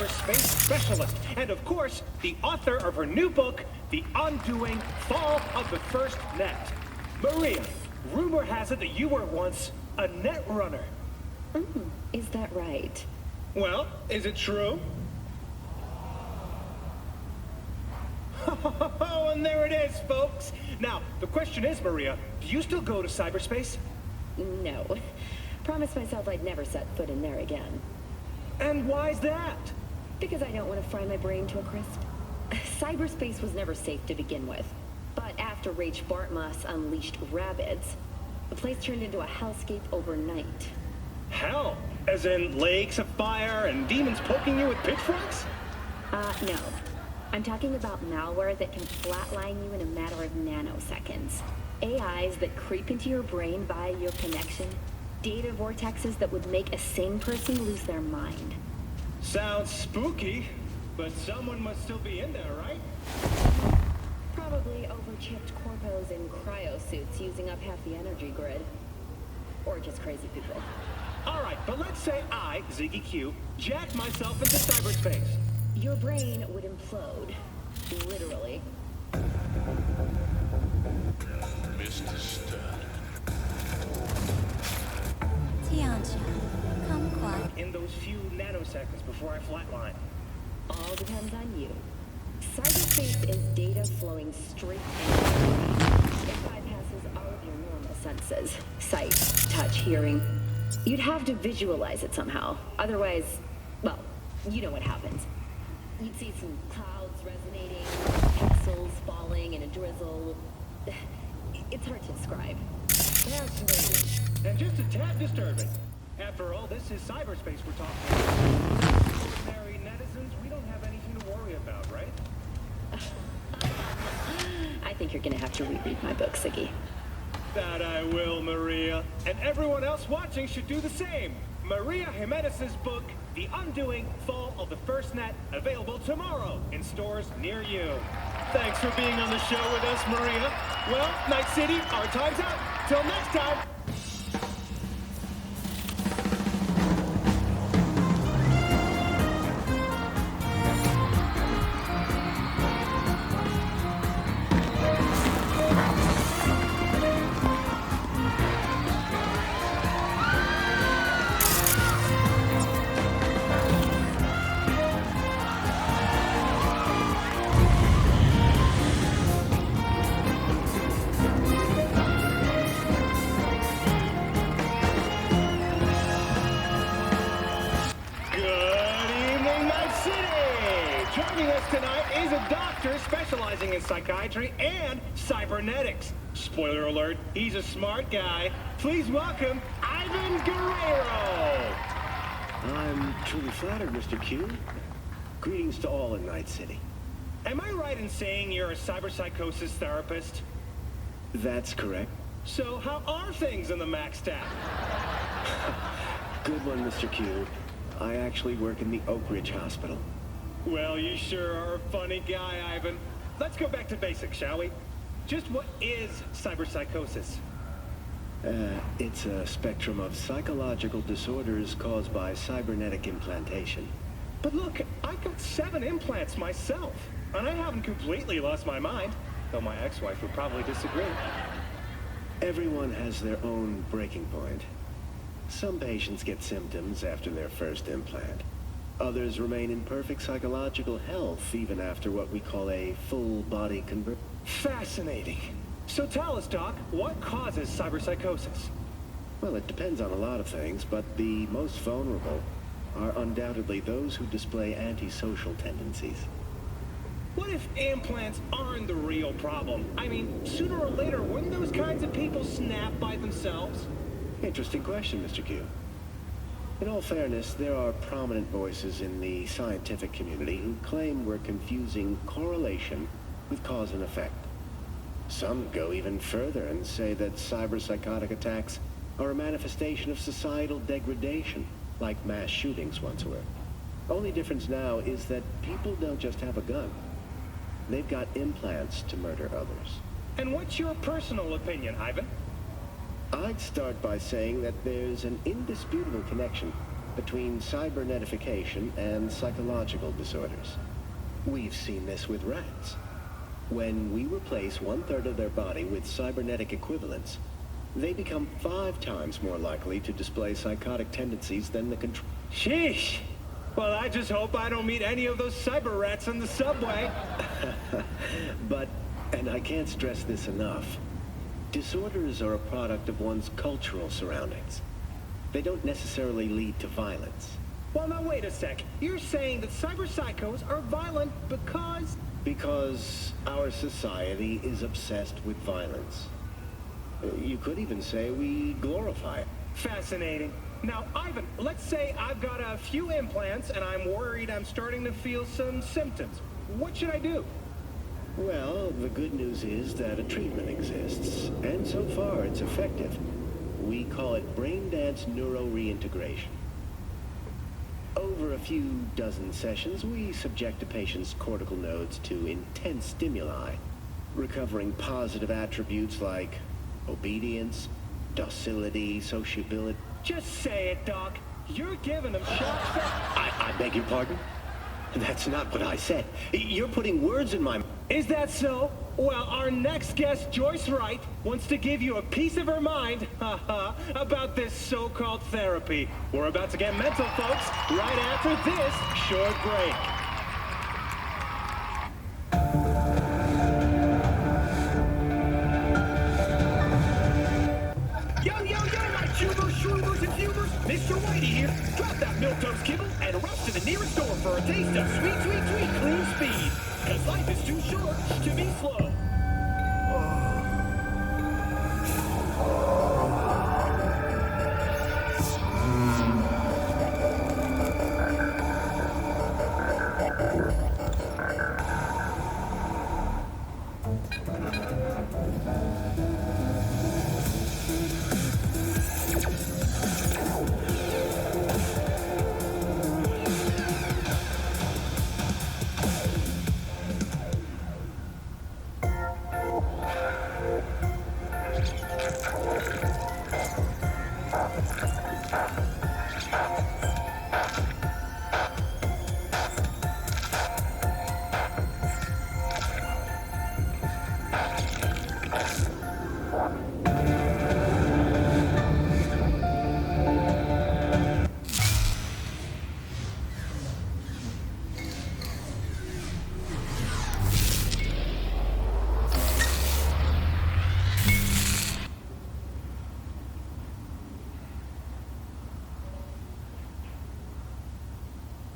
cyberspace specialist, and of course, the author of her new book, The Undoing Fall of the First Net. Maria, rumor has it that you were once a net runner. Is that right? Well, is it true? Oh, and there it is, folks. Now, the question is, Maria, do you still go to cyberspace? No. Promised myself I'd never set foot in there again. And why's that? Because I don't want to fry my brain to a crisp. Cyberspace was never safe to begin with. But after Rach Bartmoss unleashed rabbits, the place turned into a hellscape overnight. Hell? As in lakes of fire and demons poking you with pitchforks? No. I'm talking about malware that can flatline you in a matter of nanoseconds. AIs that creep into your brain via your connection. Data vortexes that would make a sane person lose their mind. Sounds spooky, but someone must still be in there, right? Probably over-chipped corpos in cryosuits using up half the energy grid. Or just crazy people. Alright, but let's say I, Ziggy Q, jacked myself into cyberspace. Your brain would implode. Literally. Mr. Stud. Tiancha, come quiet. In those few nanoseconds before I flatline. All depends on you. Cyberspace is data flowing straight into your brain. It bypasses all of your normal senses. Sight, touch, hearing. You'd have to visualize it somehow. Otherwise, well, you know what happens. You'd see some clouds resonating, pixels falling in a drizzle. It's hard to describe. Fascinating. And just a tad disturbing. After all, this is cyberspace we're talking about. Ordinary netizens, we don't have anything to worry about, right? I think you're gonna have to reread my book, Siggy. That I will, Maria. And everyone else watching should do the same. Maria Jimenez's book, The Undoing Fall of the First Net, available tomorrow in stores near you. Thanks for being on the show with us, Maria. Well, Night City, our time's up. Till next time. Joining us tonight is a doctor specializing in psychiatry and cybernetics. Spoiler alert, he's a smart guy. Please welcome Ivan Guerrero. I'm truly flattered, Mr. Q. Greetings to all in Night City. Am I right in saying you're a cyberpsychosis therapist? That's correct. So how are things in the Mac staff? Good one, Mr. Q. I actually work in the Oak Ridge Hospital. Well, you sure are a funny guy, Ivan. Let's go back to basics, shall we? Just what is cyberpsychosis? It's a spectrum of psychological disorders caused by cybernetic implantation. But look, I've got 7 implants myself, and I haven't completely lost my mind, though my ex-wife would probably disagree. Everyone has their own breaking point. Some patients get symptoms after their first implant. Others remain in perfect psychological health even after what we call a full-body conversion. Fascinating. So tell us, Doc, what causes cyberpsychosis? Well, it depends on a lot of things, but the most vulnerable are undoubtedly those who display antisocial tendencies. What if implants aren't the real problem? I mean, sooner or later, wouldn't those kinds of people snap by themselves? Interesting question, Mr. Q. In all fairness, there are prominent voices in the scientific community who claim we're confusing correlation with cause and effect. Some go even further and say that cyberpsychotic attacks are a manifestation of societal degradation, like mass shootings once were. Only difference now is that people don't just have a gun. They've got implants to murder others. And what's your personal opinion, Ivan? I'd start by saying that there's an indisputable connection between cybernetification and psychological disorders. We've seen this with rats. When we replace 1/3 of their body with cybernetic equivalents, they become 5 times more likely to display psychotic tendencies than the control. Sheesh! Well, I just hope I don't meet any of those cyber rats on the subway. But, and I can't stress this enough, disorders are a product of one's cultural surroundings. They don't necessarily lead to violence. Well, now wait a sec. You're saying that cyber psychos are violent because... Because our society is obsessed with violence. You could even say we glorify it. Fascinating. Now, Ivan, let's say I've got a few implants and I'm worried I'm starting to feel some symptoms. What should I do? Well, the good news is that a treatment exists, and so far it's effective. We call it brain dance neuro reintegration. Over a few dozen sessions, we subject a patient's cortical nodes to intense stimuli, recovering positive attributes like obedience, docility, sociability. Just say it, Doc. You're giving them shots. I beg your pardon? That's not what I said. You're putting words in my mouth. Is that so? Well, our next guest, Joyce Wright, wants to give you a piece of her mind, about this so-called therapy. We're about to get mental, folks, right after this short break. Yo, my tubers, shroomers, and fumers, Mr. Whitey here. Drop that milquetoast kibble and rush to the nearest store for a taste of sweet, clean speed. Cause life is too short to be slow.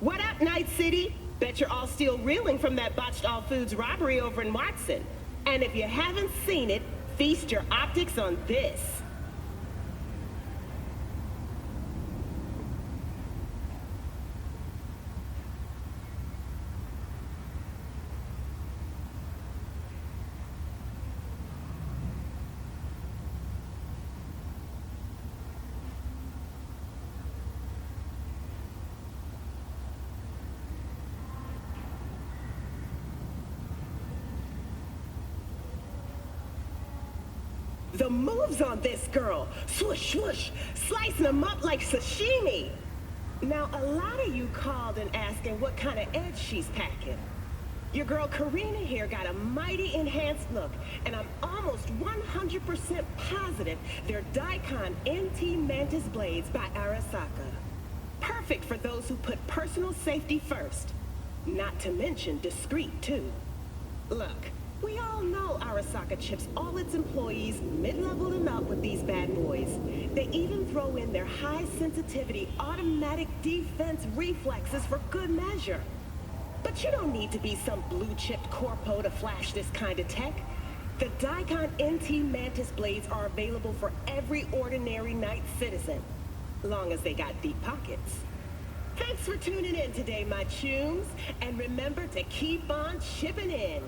What up, Night City? Bet you're all still reeling from that botched All Foods robbery over in Watson. And if you haven't seen it, feast your optics on this. The moves on this girl, swoosh, swoosh, slicing them up like sashimi. Now, a lot of you called and asking what kind of edge she's packing. Your girl Karina here got a mighty enhanced look, and I'm almost 100% positive they're Daikon NT Mantis blades by Arasaka. Perfect for those who put personal safety first. Not to mention discreet, too. Look. We all know Arasaka chips all its employees mid-level and up with these bad boys. They even throw in their high-sensitivity automatic defense reflexes for good measure. But you don't need to be some blue-chipped corpo to flash this kind of tech. The Daikon NT Mantis blades are available for every ordinary night citizen, long as they got deep pockets. Thanks for tuning in today, my chums, and remember to keep on chipping in.